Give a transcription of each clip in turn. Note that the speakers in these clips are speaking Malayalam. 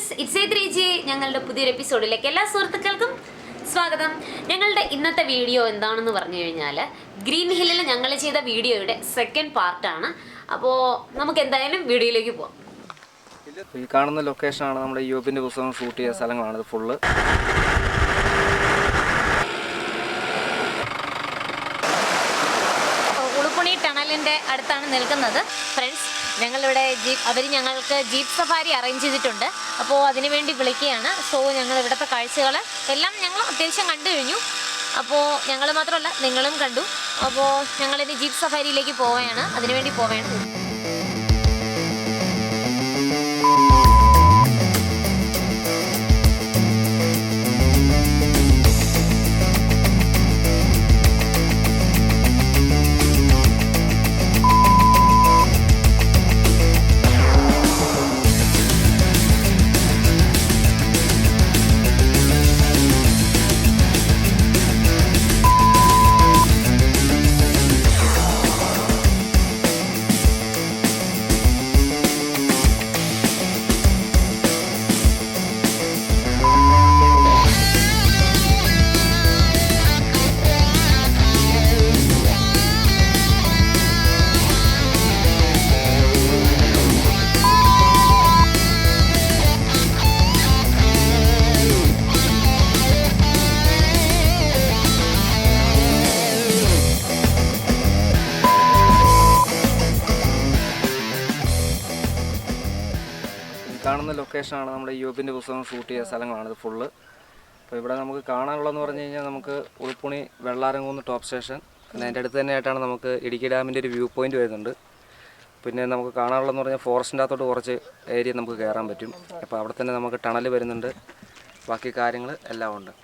ഫ്രണ്ട്സ്, ഇറ്റ്സ് A3G ഞങ്ങളുടെ പുതിയൊരു എപ്പിസോഡിലേക്ക് എല്ലാ സുഹൃത്തുക്കൾക്കും സ്വാഗതം. ഞങ്ങളുടെ ഇന്നത്തെ വീഡിയോ എന്താണെന്ന് പറഞ്ഞു കഴിഞ്ഞാൽ ഗ്രീൻ ഹില്ലിൽ ഞങ്ങൾ ചെയ്ത വീഡിയോയുടെ സെക്കൻഡ് പാർട്ടാണ്. അപ്പോൾ നമുക്ക് എന്തായാലും വീഡിയോയിലേക്ക് പോകാം. ഈ കാണുന്ന ലൊക്കേഷനാണ് നമ്മുടെ യൂബിൻ്റെ പുസ്തകം ഷൂട്ട് ചെയ്ത സ്ഥലങ്ങളാണ്. ഇത് ഫുള്ള് ഉളുപ്പുണി ടണലിൻ്റെ അടുത്താണ് നിൽക്കുന്നത്. ഫ്രണ്ട്സ്, ഞങ്ങളിവിടെ ഞങ്ങൾക്ക് ജീപ്പ് സഫാരി അറേഞ്ച് ചെയ്തിട്ടുണ്ട്. അപ്പോൾ അതിനുവേണ്ടി വിളിക്കുകയാണ്. സോ ഞങ്ങൾ ഇവിടുത്തെ കാഴ്ചകൾ എല്ലാം ഞങ്ങൾ അത്യാവശ്യം കണ്ടു കഴിഞ്ഞു. അപ്പോൾ ഞങ്ങൾ മാത്രമല്ല, നിങ്ങളും കണ്ടു. അപ്പോൾ ഞങ്ങളിനി ജീപ്പ് സഫാരിയിലേക്ക് പോവുകയാണ്, അതിനുവേണ്ടി പോവുകയാണ്. കാണുന്ന ലൊക്കേഷനാണ് നമ്മുടെ യൂബിൻ്റെ പുസ്തകം ഷൂട്ട് ചെയ്ത സ്ഥലങ്ങളാണ്. ഇത് ഫുള്ള്. അപ്പോൾ ഇവിടെ നമുക്ക് കാണാനുള്ളതെന്ന് പറഞ്ഞു കഴിഞ്ഞാൽ നമുക്ക് ഉളുപ്പുണി വെള്ളാരംകുന്ന് ടോപ്പ് സ്റ്റേഷൻ, പിന്നെ അതിൻ്റെ അടുത്ത് തന്നെയായിട്ടാണ് നമുക്ക് ഇടുക്കി ഡാമിൻ്റെ ഒരു വ്യൂ പോയിൻ്റ് വരുന്നുണ്ട്. പിന്നെ നമുക്ക് കാണാനുള്ളതെന്ന് പറഞ്ഞാൽ ഫോറസ്റ്റിൻ്റെ അകത്തോട്ട് കുറച്ച് ഏരിയ നമുക്ക് കയറാൻ പറ്റും. അപ്പോൾ അവിടെ തന്നെ നമുക്ക് ടണൽ വരുന്നുണ്ട്. ബാക്കി കാര്യങ്ങൾ എല്ലാം ഉണ്ട്.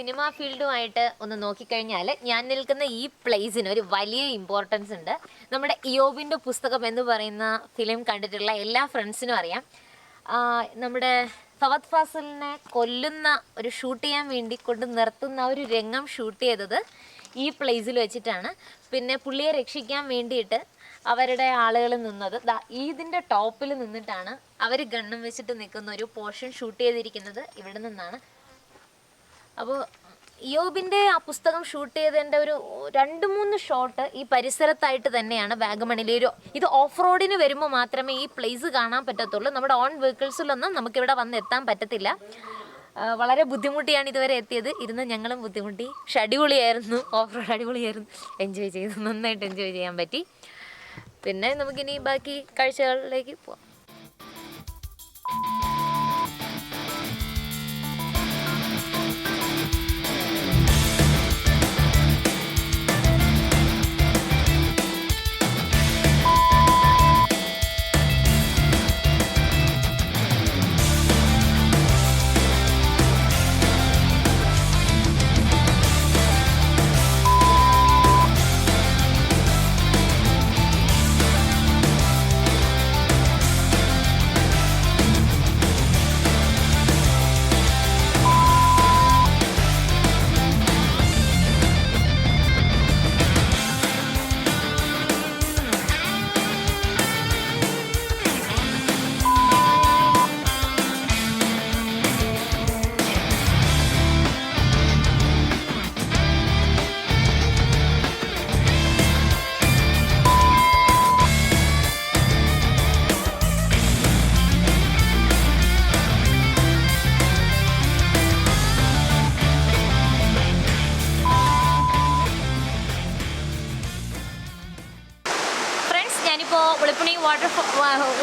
സിനിമ ഫീൽഡുമായിട്ട് ഒന്ന് നോക്കിക്കഴിഞ്ഞാൽ ഞാൻ നിൽക്കുന്ന ഈ പ്ലേസിന് ഒരു വലിയ ഇമ്പോർട്ടൻസ് ഉണ്ട്. നമ്മുടെ ഇയോബിൻ്റെ പുസ്തകം എന്ന് പറയുന്ന ഫിലിം കണ്ടിട്ടുള്ള എല്ലാ ഫ്രണ്ട്സിനും അറിയാം. നമ്മുടെ ഫവദ് ഫാസിലിനെ കൊല്ലുന്ന ഒരു ഷൂട്ട് ചെയ്യാൻ വേണ്ടി കൊണ്ട് നിർത്തുന്ന ഒരു രംഗം ഷൂട്ട് ചെയ്തത് ഈ പ്ലേസിൽ വെച്ചിട്ടാണ്. പിന്നെ പുള്ളിയെ രക്ഷിക്കാൻ വേണ്ടിയിട്ട് അവരുടെ ആളുകൾ നിന്നത് ഇതിൻ്റെ ടോപ്പിൽ നിന്നിട്ടാണ്. അവർ ഗണ്ണും വെച്ചിട്ട് നിൽക്കുന്ന ഒരു പോർഷൻ ഷൂട്ട് ചെയ്തിരിക്കുന്നത് ഇവിടെ നിന്നാണ്. അപ്പോൾ ഇയോബിൻ്റെ ആ പുസ്തകം ഷൂട്ട് ചെയ്തതിൻ്റെ ഒരു 2-3 ഷോട്ട് ഈ പരിസരത്തായിട്ട് തന്നെയാണ്. വാഗമണിലെ ഇത് ഓഫ് റോഡിന് വരുമ്പോൾ മാത്രമേ ഈ പ്ലേസ് കാണാൻ പറ്റത്തുള്ളൂ. നമ്മുടെ ഓൺ വെഹിക്കിൾസിലൊന്നും നമുക്കിവിടെ വന്ന് എത്താൻ പറ്റത്തില്ല. വളരെ ബുദ്ധിമുട്ടിയാണ് ഇതുവരെ എത്തിയത്. ഇരുന്ന് ഞങ്ങളും ബുദ്ധിമുട്ടി. പക്ഷെ അടിപൊളിയായിരുന്നു, ഓഫ് റോഡ് അടിപൊളിയായിരുന്നു. എൻജോയ് ചെയ്തു, നന്നായിട്ട് എൻജോയ് ചെയ്യാൻ പറ്റി. പിന്നെ നമുക്കിനി ബാക്കി കാഴ്ചകളിലേക്ക് പോവാം.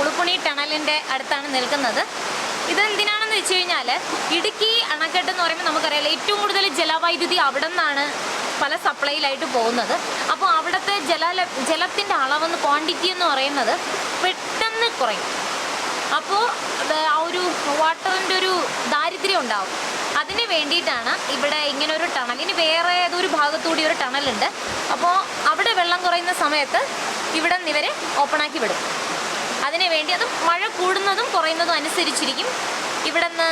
ഉളുപ്പുണി ടണലിൻ്റെ അടുത്താണ് നിൽക്കുന്നത്. ഇതെന്തിനാണെന്ന് വെച്ച് കഴിഞ്ഞാൽ ഇടുക്കി അണക്കെട്ട് എന്ന് പറയുമ്പോൾ നമുക്കറിയാലോ ഏറ്റവും കൂടുതൽ ജലവൈദ്യുതി അവിടെ നിന്നാണ് പല സപ്ലൈയിലായിട്ട് പോകുന്നത്. അപ്പോൾ അവിടുത്തെ ജലത്തിൻ്റെ അളവെന്ന് ക്വാണ്ടിറ്റി എന്ന് പറയുന്നത് പെട്ടെന്ന് കുറയും. അപ്പോൾ ആ ഒരു വാട്ടറിൻ്റെ ഒരു ദാരിദ്ര്യം ഉണ്ടാവും. അതിന് വേണ്ടിയിട്ടാണ് ഇവിടെ ഇങ്ങനെ ഒരു ടണൽ. ഇനി വേറെ ഏതൊരു ഭാഗത്തുകൂടി ഒരു ടണലുണ്ട്. അപ്പോൾ അവിടെ വെള്ളം കുറയുന്ന സമയത്ത് ഇവിടെ നിന്ന് ഇവർ ഓപ്പണാക്കി വിടും. അതിന് വേണ്ടി അത് മഴ കൂടുന്നതും കുറയുന്നതും അനുസരിച്ചിരിക്കും ഇവിടെ നിന്ന്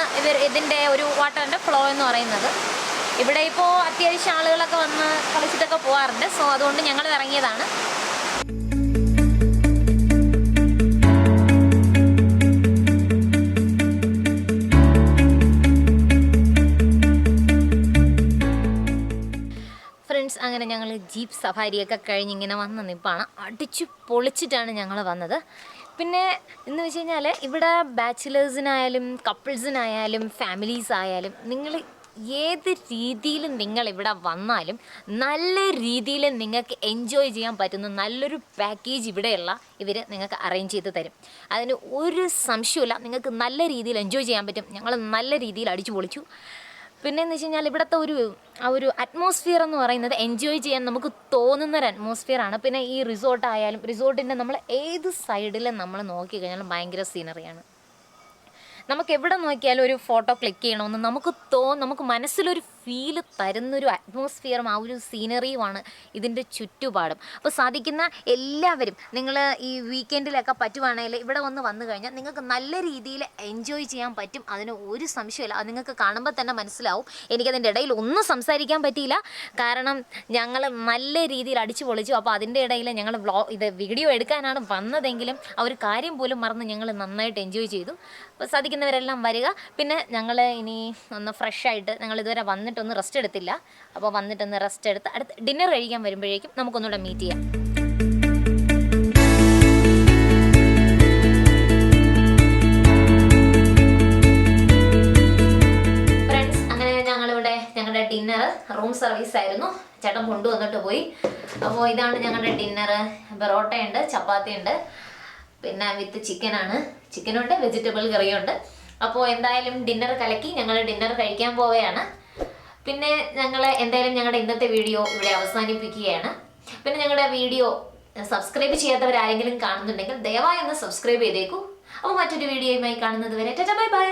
ഇതിൻ്റെ ഒരു വാട്ടറിൻ്റെ ഫ്ലോ എന്ന് പറയുന്നത്. ഇവിടെ ഇപ്പോൾ അത്യാവശ്യം ആളുകളൊക്കെ വന്ന് കളിച്ചിട്ടൊക്കെ പോകാറുണ്ട്. സോ അതുകൊണ്ട് ഞങ്ങൾ ഇറങ്ങിയതാണ്. ഫ്രണ്ട്സ്, അങ്ങനെ ഞങ്ങൾ ജീപ്പ് സഫാരിയൊക്കെ കഴിഞ്ഞ് ഇങ്ങനെ വന്ന നിപ്പാണ്. അടിച്ചു പൊളിച്ചിട്ടാണ് ഞങ്ങൾ വന്നത്. പിന്നെ എന്ന് വെച്ച് കഴിഞ്ഞാൽ ഇവിടെ ബാച്ചിലേഴ്സിനായാലും കപ്പിൾസിനായാലും ഫാമിലീസ് ആയാലും നിങ്ങൾ ഏത് രീതിയിലും നിങ്ങളിവിടെ വന്നാലും നല്ല രീതിയിൽ നിങ്ങൾക്ക് എൻജോയ് ചെയ്യാൻ പറ്റുന്ന നല്ലൊരു പാക്കേജ് ഇവിടെയുള്ള ഇവർ നിങ്ങൾക്ക് അറേഞ്ച് ചെയ്ത് തരും. അതിന് ഒരു സംശയമില്ല, നിങ്ങൾക്ക് നല്ല രീതിയിൽ എൻജോയ് ചെയ്യാൻ പറ്റും. ഞങ്ങൾ നല്ല രീതിയിൽ അടിച്ചു പൊളിച്ചു. പിന്നെയെന്ന് വെച്ച് കഴിഞ്ഞാൽ ഇവിടുത്തെ ഒരു അറ്റ്മോസ്ഫിയർ എന്ന് പറയുന്നത് എൻജോയ് ചെയ്യാൻ നമുക്ക് തോന്നുന്നൊരു അറ്റ്മോസ്ഫിയറാണ്. പിന്നെ ഈ റിസോർട്ടായാലും റിസോർട്ടിൻ്റെ നമ്മൾ ഏത് സൈഡിലും നമ്മൾ നോക്കിക്കഴിഞ്ഞാലും ഭയങ്കര സീനറിയാണ്. നമുക്ക് എവിടെ നോക്കിയാലും ഒരു ഫോട്ടോ ക്ലിക്ക് ചെയ്യണമെന്ന് നമുക്ക് മനസ്സിലൊരു ഫീല് തരുന്നൊരു അറ്റ്മോസ്ഫിയറും ആ ഒരു സീനറിയുമാണ് ഇതിൻ്റെ ചുറ്റുപാടും. അപ്പോൾ സാധിക്കുന്ന എല്ലാവരും നിങ്ങൾ ഈ വീക്കെൻഡിലൊക്കെ പറ്റുവാണെങ്കിൽ ഇവിടെ വന്നു കഴിഞ്ഞാൽ നിങ്ങൾക്ക് നല്ല രീതിയിൽ എൻജോയ് ചെയ്യാൻ പറ്റും. അതിന് ഒരു സംശയമില്ല. അത് നിങ്ങൾക്ക് കാണുമ്പോൾ തന്നെ മനസ്സിലാവും. എനിക്കതിൻ്റെ ഇടയിൽ ഒന്നും സംസാരിക്കാൻ പറ്റിയില്ല, കാരണം ഞങ്ങൾ നല്ല രീതിയിൽ അടിച്ചു പൊളിച്ചു. അപ്പോൾ അതിൻ്റെ ഇടയിൽ ഞങ്ങൾ വീഡിയോ എടുക്കാനാണ് വന്നതെങ്കിലും ആ ഒരു കാര്യം പോലും മറന്ന് ഞങ്ങൾ നന്നായിട്ട് എൻജോയ് ചെയ്തു. അപ്പോൾ സാധിക്കുന്നവരെല്ലാം വരിക. പിന്നെ ഞങ്ങൾ ഇനി ഒന്ന് ഫ്രഷായിട്ട് ഞങ്ങൾ ഇതുവരെ വന്നിട്ടൊന്ന് റെസ്റ്റ് എടുത്തില്ല. അപ്പോൾ വന്നിട്ടൊന്ന് റെസ്റ്റ് എടുത്ത് അടുത്ത് ഡിന്നർ കഴിക്കാൻ വരുമ്പോഴേക്കും നമുക്കൊന്നുകൂടെ മീറ്റ് ചെയ്യാം. ഫ്രണ്ട്സ്, അങ്ങനെ ഞങ്ങളുടെ ഡിന്നർ റൂം സർവീസ് ആയിരുന്നു. ചേട്ടൻ കൊണ്ടുവന്നിട്ട് പോയി. അപ്പോൾ ഇതാണ് ഞങ്ങളുടെ ഡിന്നർ. പൊറോട്ടയുണ്ട്, ചപ്പാത്തിയുണ്ട്, പിന്നെ വിത്ത് ചിക്കനുണ്ട്, വെജിറ്റബിൾ കറിയുണ്ട്. അപ്പോൾ എന്തായാലും ഡിന്നർ കലക്കി ഞങ്ങൾ ഡിന്നർ കഴിക്കാൻ പോവുകയാണ്. പിന്നെ ഞങ്ങൾ എന്തായാലും ഞങ്ങളുടെ ഇന്നത്തെ വീഡിയോ ഇവിടെ അവസാനിപ്പിക്കുകയാണ്. പിന്നെ ഞങ്ങളുടെ വീഡിയോ സബ്സ്ക്രൈബ് ചെയ്യാത്തവരാരെങ്കിലും കാണുന്നുണ്ടെങ്കിൽ ദയവായി ഒന്ന് സബ്സ്ക്രൈബ് ചെയ്തേക്കൂ. അപ്പോൾ മറ്റൊരു വീഡിയോയുമായി കാണുന്നത് വരെ ടാറ്റാ ബൈ ബൈ.